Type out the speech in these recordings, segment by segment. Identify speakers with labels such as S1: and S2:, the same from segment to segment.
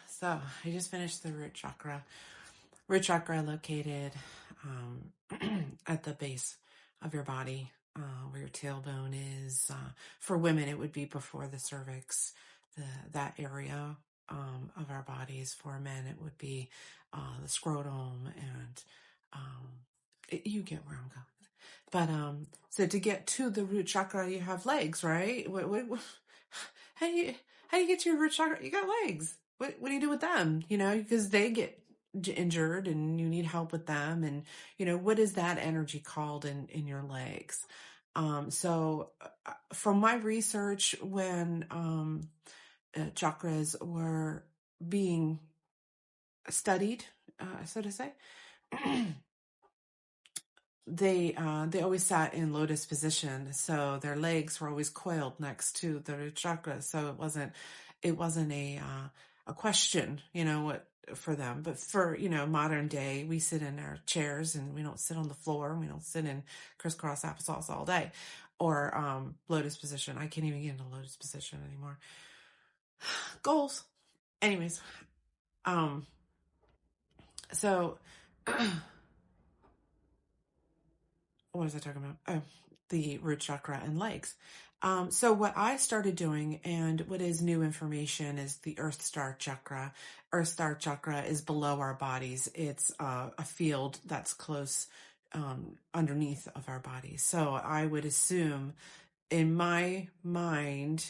S1: So I just finished the root chakra. Root chakra located at the base of your body, where your tailbone is. For women, it would be before the cervix, that area of our bodies. For men, it would be the scrotum, and you get where I'm going. But so to get to the root chakra, you have legs, right? How do you get to your root chakra? You got legs. What do you do with them? Because they get injured and you need help with them. And what is that energy called in your legs? So from my research, when chakras were being studied, so to say. They always sat in lotus position, so their legs were always coiled next to the root chakra. So it wasn't a question, what for them. But for modern day, we sit in our chairs and we don't sit on the floor. We don't sit in crisscross applesauce all day, or lotus position. I can't even get into lotus position anymore. Goals, anyways. So. What was I talking about? Oh, the root chakra and legs. So what I started doing, and what is new information, is the Earth Star Chakra. Earth Star Chakra is below our bodies. It's a field that's close underneath of our bodies. So I would assume, in my mind,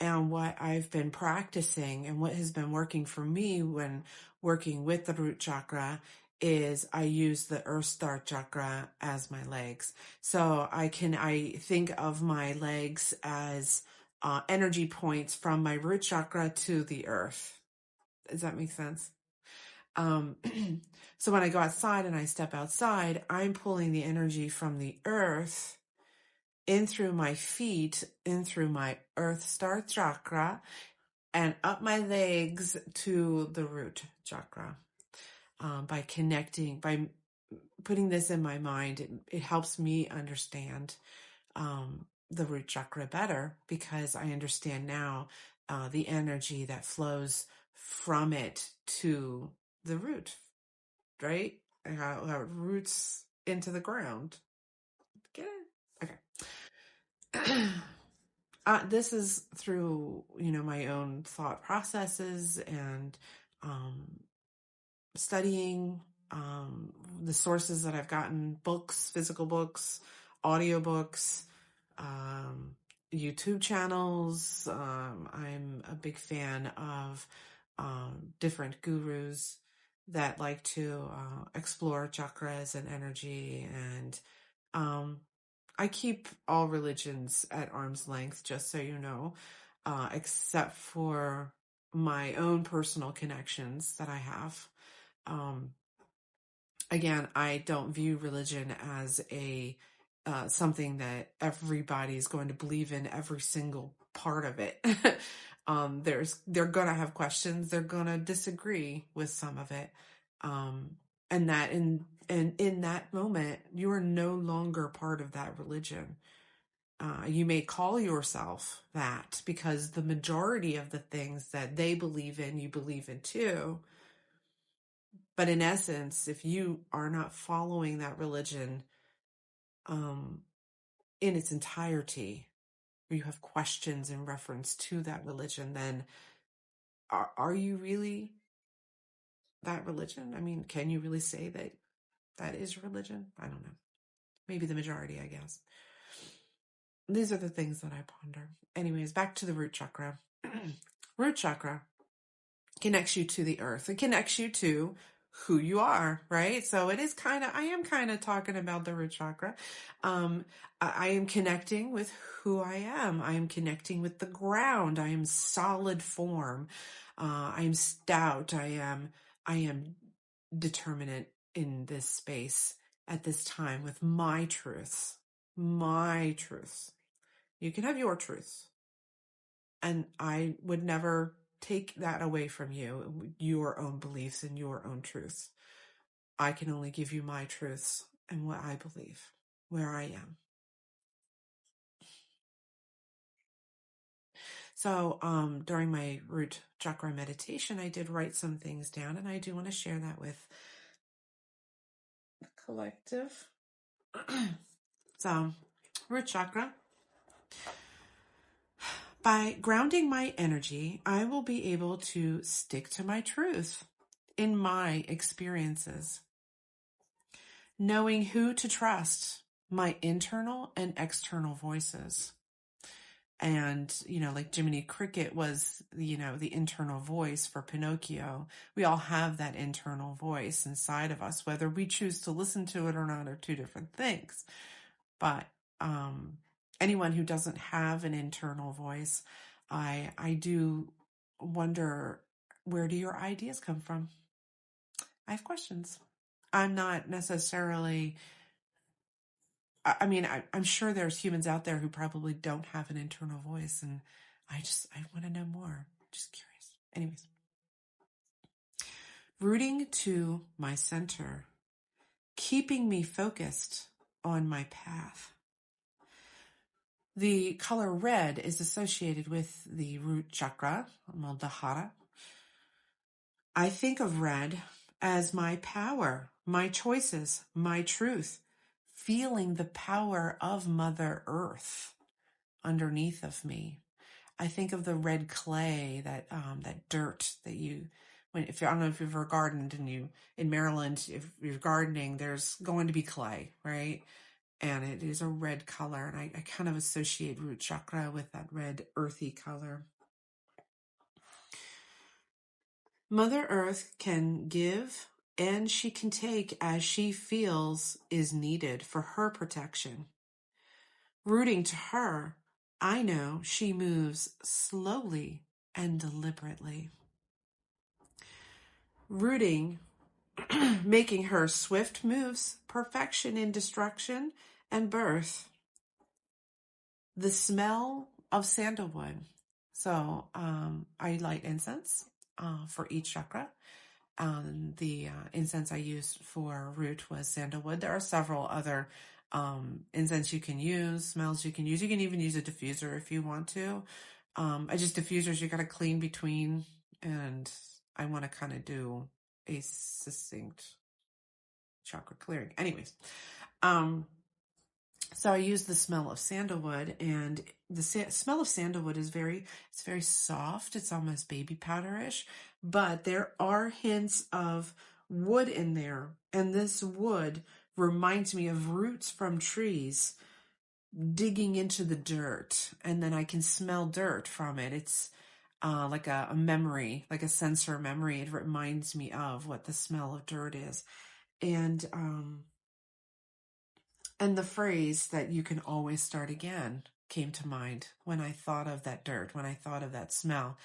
S1: and what I've been practicing and what has been working for me when working with the root chakra, is I use the Earth Star Chakra as my legs. So I think of my legs as energy points from my root chakra to the earth. Does that make sense? So when I go outside and I step outside, I'm pulling the energy from the earth in through my feet, in through my Earth Star Chakra, and up my legs to the root chakra. By putting this in my mind, it helps me understand the root chakra better, because I understand now the energy that flows from it to the root, right? How it roots into the ground. Get it? Okay. This is through, my own thought processes and studying the sources that I've gotten: books, physical books, audiobooks, YouTube channels. I'm a big fan of different gurus that like to explore chakras and energy. And I keep all religions at arm's length, just so you know, except for my own personal connections that I have. Again, I don't view religion as something that everybody's going to believe in every single part of it. They're gonna have questions. They're gonna disagree with some of it, and that in that moment, you are no longer part of that religion. You may call yourself that because the majority of the things that they believe in, you believe in too. But in essence, if you are not following that religion in its entirety, or you have questions in reference to that religion, then are you really that religion? I mean, can you really say that that is religion? I don't know. Maybe the majority, I guess. These are the things that I ponder. Anyways, back to the root chakra. Root chakra connects you to the earth. It connects you to who you are, right? So I am kind of talking about the root chakra. I am connecting with who I am. I am connecting with the ground. I am solid form. I am stout. I am determinate in this space at this time with my truths. My truths. You can have your truths. And I would never take that away from you, your own beliefs and your own truths. I can only give you my truths and what I believe, where I am. So during my root chakra meditation, I did write some things down, and I do want to share that with the collective. So, root chakra. By grounding my energy, I will be able to stick to my truth in my experiences, knowing who to trust, my internal and external voices. And, like Jiminy Cricket was, the internal voice for Pinocchio. We all have that internal voice inside of us. Whether we choose to listen to it or not are two different things. But anyone who doesn't have an internal voice, I do wonder, where do your ideas come from? I have questions. I'm not necessarily, I'm sure there's humans out there who probably don't have an internal voice, and I want to know more. Just curious. Anyways, rooting to my center, keeping me focused on my path. The color red is associated with the root chakra, Muladhara. I think of red as my power, my choices, my truth, feeling the power of Mother Earth underneath of me. I think of the red clay, that dirt that I don't know if you've ever gardened, in Maryland, if you're gardening, there's going to be clay, right? And it is a red color, and I kind of associate root chakra with that red earthy color. Mother Earth can give and she can take as she feels is needed for her protection. Rooting to her, I know she moves slowly and deliberately. Rooting, making her swift moves, perfection in destruction and birth. The smell of sandalwood. So I light incense for each chakra. The incense I used for root was sandalwood. There are several other incense you can use, smells you can use. You can even use a diffuser if you want to. Diffusers you got to clean between, and I want to kind of do a succinct chakra clearing. Anyways, so I use the smell of sandalwood, and the smell of sandalwood is very soft. It's almost baby powderish, but there are hints of wood in there. And this wood reminds me of roots from trees digging into the dirt. And then I can smell dirt from it. It's like a memory, like a sensor memory. It reminds me of what the smell of dirt is. And the phrase that you can always start again came to mind when I thought of that dirt, when I thought of that smell.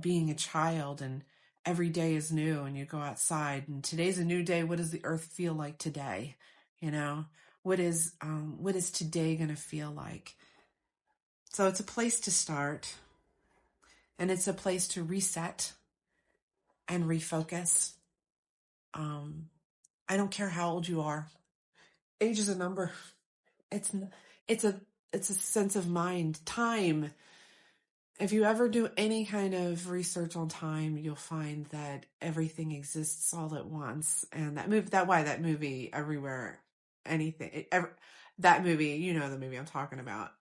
S1: Being a child, and every day is new, and you go outside, and today's a new day. What does the earth feel like today? What is today going to feel like? So it's a place to start, and it's a place to reset and refocus. I don't care how old you are. Age is a number. It's a sense of mind. Time. If you ever do any kind of research on time, you'll find that everything exists all at once. And that movie, Everywhere, Anything, that movie, the movie I'm talking about.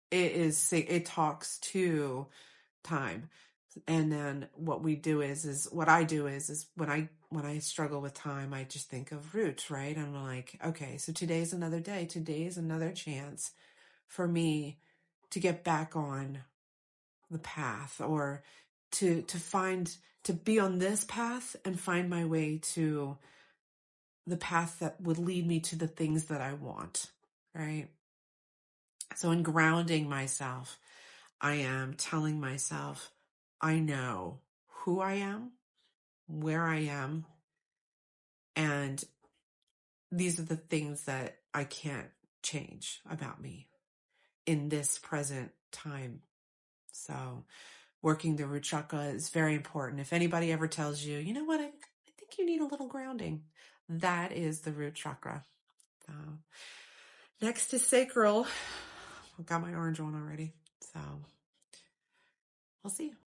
S1: It talks to time. And then what I do is when I struggle with time, I just think of roots, right? I'm like, okay, so today's another day. Today is another chance for me to get back on the path, or to be on this path and find my way to the path that would lead me to the things that I want, right? So in grounding myself, I am telling myself, I know who I am, where I am, and these are the things that I can't change about me in this present time. So working the root chakra is very important. If anybody ever tells you, you know what, I think you need a little grounding, that is the root chakra. Next is sacral. I've got my orange one already. So We'll see.